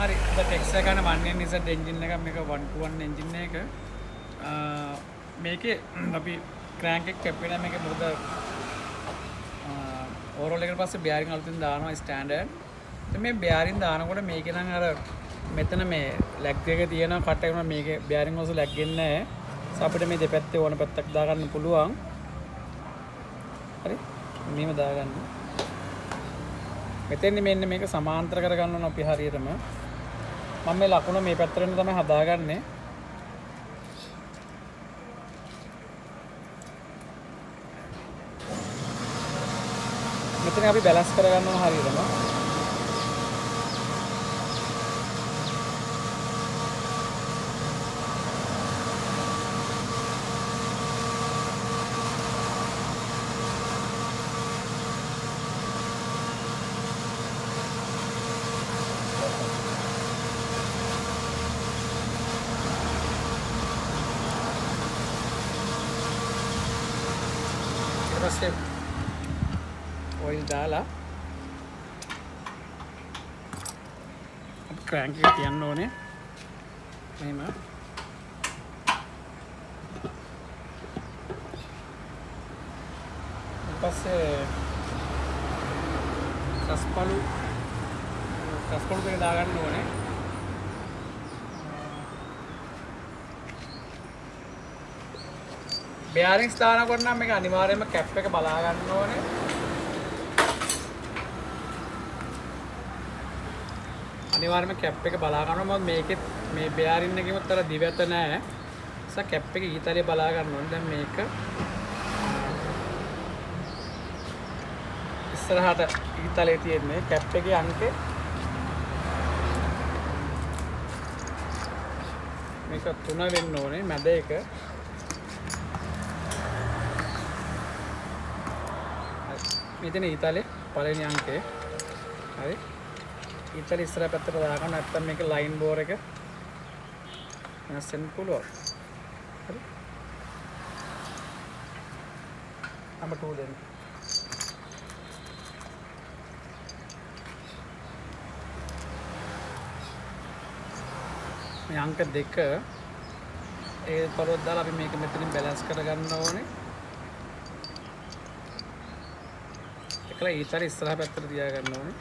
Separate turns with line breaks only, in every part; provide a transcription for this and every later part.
හරි අද ටෙක්ස් එක ගන්න 1NZ එන්ජින් එක මේක 121 එන්ජින් එක මේකේ අපි ක්‍රෑන්ක් එක කැපුවේ නැහැ මේකේ මොකද ඕවරෝල් එකට පස්සේ බෙයාරින් අලුතින් දානවා ස්ටෑන්ඩඩ්. ඉතින් මේ බෙයාරින් දානකොට මේකේ නම් අර මෙතන මේ ලැග් එක තියෙනවා කට් එක මේකේ බෙයාරින් ඔස්සේ ලැග් එන්නේ නැහැ. සෝ අපිට මේ දෙපැත්තේ ඕන පැත්තක් දාගන්න පුළුවන්. හරි මෙහෙම දාගන්න. මෙතෙන්දි මෙන්න මේක සමාන්තර කරගන්න ඕන අපි හරියටම. මම මේ ලකුණ මේ පැත්තට තමයි හදාගන්නේ. මෙතන අපි බැලන්ස් කරගන්න ඕන හරියටම. ඊට ඔයිල් දාලා ක්‍රෑන්ක් එක තියන්න ඕනේ මෙහෙම ඊට පස්සේ කස්පලු දෙක දාගන්න ඕනේ බෙයාරින්ග්ස් දානකොට නම් මේක අනිවාර්යයෙන්ම කැප් එක බලා ගන්න ඕනේ අනිවාර්යයෙන්ම කැප් එක බලා ගන්නවා මොකද මේකෙත් මේ බෙයාරින් එකෙම තර දිවැත නැහැ. නිසා කැප් එක ඊතලයේ බලා ගන්න ඕනේ. දැන් මේක ඉස්සරහට ඊතලයේ තියෙන්නේ කැප් එකේ අංකේ මේක 3 වෙන්න ඕනේ මැද එක. මෙතන ඊතලයේ පළවෙනි අංකය. හරි. ඊතල ඉස්සර පැත්තට දාගන්න නැත්නම් මේක ලයින් බෝර් එක වෙනස් වෙන්න පුළුවන්. හරි. නම්බර් 2 දෙන්න. මේ අංක 2 ඒ පොරොත් දාලා අපි මේක මෙතනින් බැලන්ස් කරගන්න ඕනේ. ඒකලා ඊතල ඉස්සරහ පැත්තට තියාගන්න ඕනේ.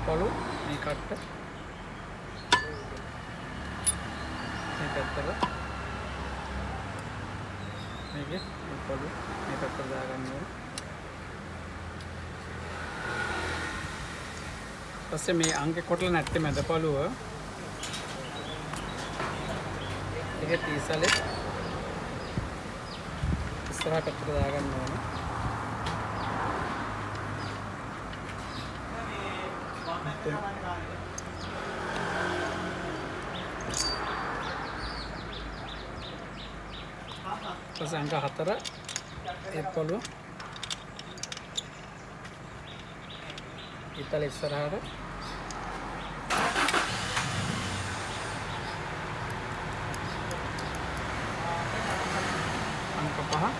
පළු මේ කට්ට මේ පැත්තට මේකේ මේ පළු මේ පැත්තට දාගන්න ඕනේ. ඊපස්සේ මේ අංකේ කොටලා නැත්තේ මැද පළුව ඒකේ තීසලේ ඉස්සරහ පැත්තට දාගන්න ඕනේ. terus angka 4 පොළොව ඉතල ඉස්සරහට අංක 5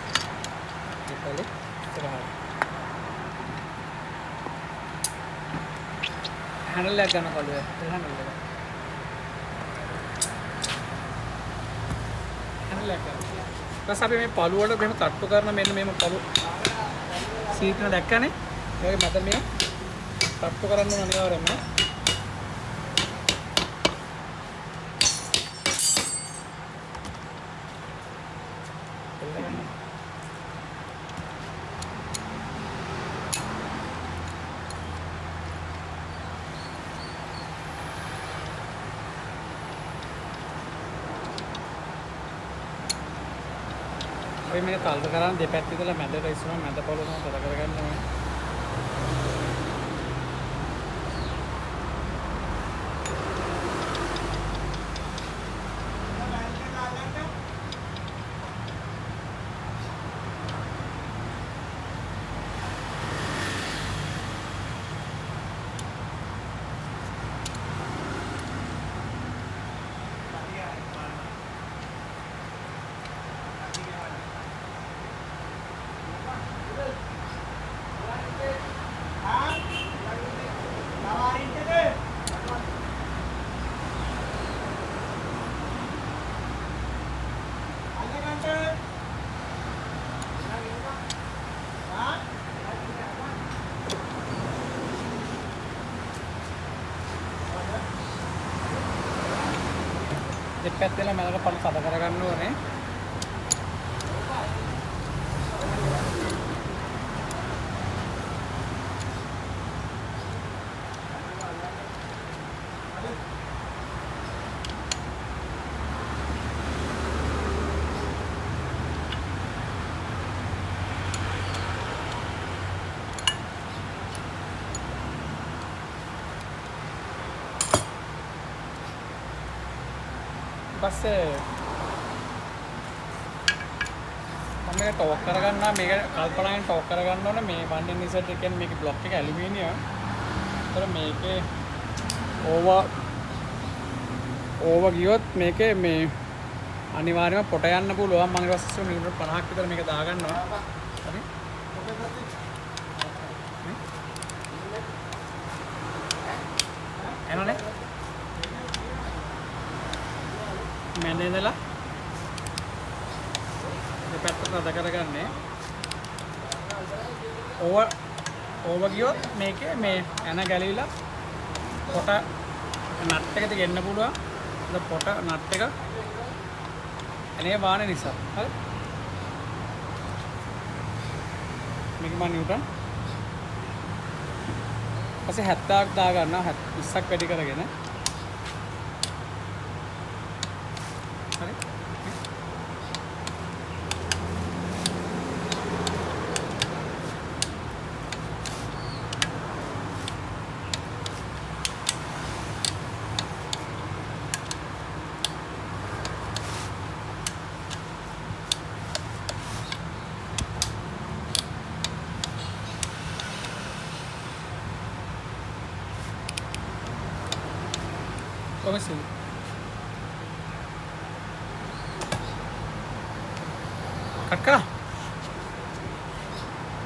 ඉතල ඉස්සරහට හැන්ඩල් එක ගන්න කොළුවේ හැන්ඩල් එක ඊපස් අපි මේ පළු වල මෙහෙම තට්ටු කරන මෙන්න මෙහෙම පළු සීට් එක දැක්කනේ මේක මත මේ තට්ටු කරන්න ඕන අනිවාර්යයෙන්ම අපි මේක තල්ද කරන් දෙපැත්ත ඉඳලා මැදට ඉස්සුවා මැද පොළොව තමයි තද කරගන්න ඕනේ. දෙපැත්තෙම මැදට පළු සද කරගන්න ඕනේ. පස්සේ මම මේක ටෝක් කරගන්නවා. මේක කල්පනායෙන් ටෝක් කරගන්න ඕනේ. මේ 1 ඉන්සර්ට් එක කියන්නේ මේකේ බ්ලොක් එක ඇලුමිනියම්. ඒතර මේකේ ඕවර් ගියොත් මේකේ මේ අනිවාර්යයෙන්ම පොට යන්න පුළුවන්. මම ඊට පස්සේ මිනිත්තු 50ක් විතර මේක දාගන්නවා. හරි. එනනේ. මැද ඉඳලා දෙපැත්තට රද කරගන්නේ. ඕවර් ගියොත් මේකේ මේ එන ගැලවිලා පොට නට් එකට ගෙන්න පුළුවන්. ඒක පොට නට් එක එනේ වාන නිසා. හරි. මේක මම නිව්ටන් පස්සේ 70ක් දා ගන්නවා. 20ක් වැඩි කරගෙන. හරි. කොහොමද? කට් කරා.